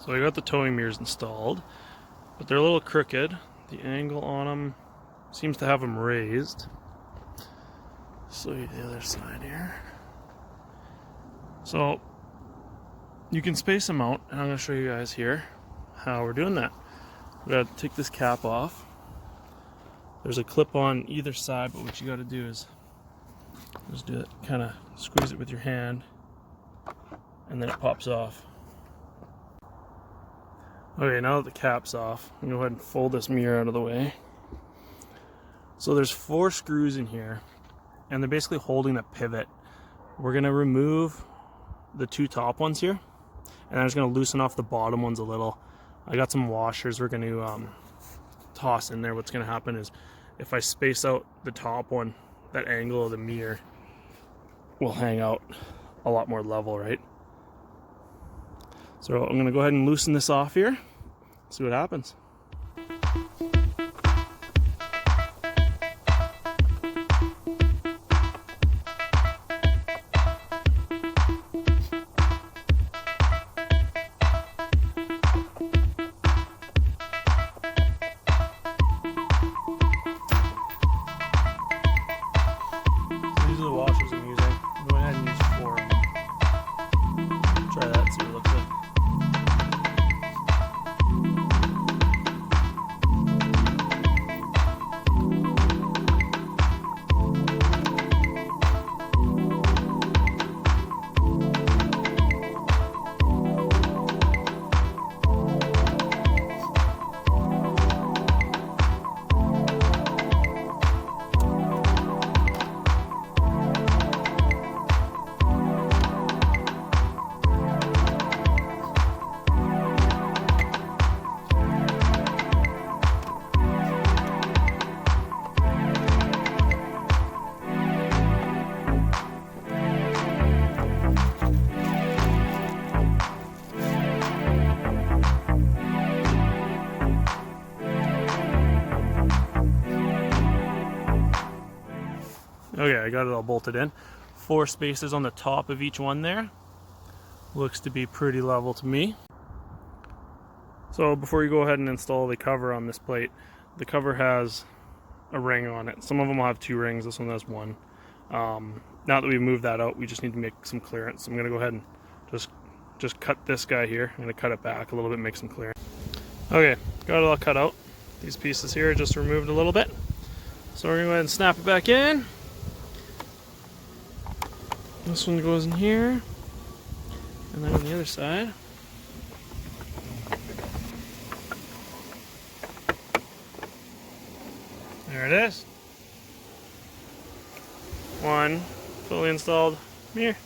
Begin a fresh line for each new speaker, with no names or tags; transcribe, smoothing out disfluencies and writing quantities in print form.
So I got the towing mirrors installed, but they're a little crooked. The angle on them seems to have them raised. So the other side here. So you can space them out, and I'm going to show you guys here how we're doing that. We're going to take this cap off. There's a clip on either side, but what you got to do is just do it, kind of squeeze it with your hand, and then it pops off. Okay, now that the cap's off, I'm going to go ahead and fold this mirror out of the way. So there's 4 screws in here, and they're basically holding the pivot. We're going to remove the 2 top ones here, and I'm just going to loosen off the bottom ones a little. I got some washers we're going to toss in there. What's going to happen is if I space out the top one, that angle of the mirror will hang out a lot more level, right? So I'm going to go ahead and loosen this off here, see what happens. So these are the washers I'm using. I'm going ahead and use 4 of them. Try that, see what it looks like. Okay, I got it all bolted in. 4 spaces on the top of each one there. Looks to be pretty level to me. So before you go ahead and install the cover on this plate, the cover has a ring on it. Some of them will have 2 rings, this one has 1. Now that we've moved that out, we just need to make some clearance. So I'm going to go ahead and just cut this guy here. I'm going to cut it back a little bit, make some clearance. Okay, got it all cut out. These pieces here are just removed a little bit. So we're going to go ahead and snap it back in. This one goes in here, and then on the other side. There it is. 1 fully installed mirror.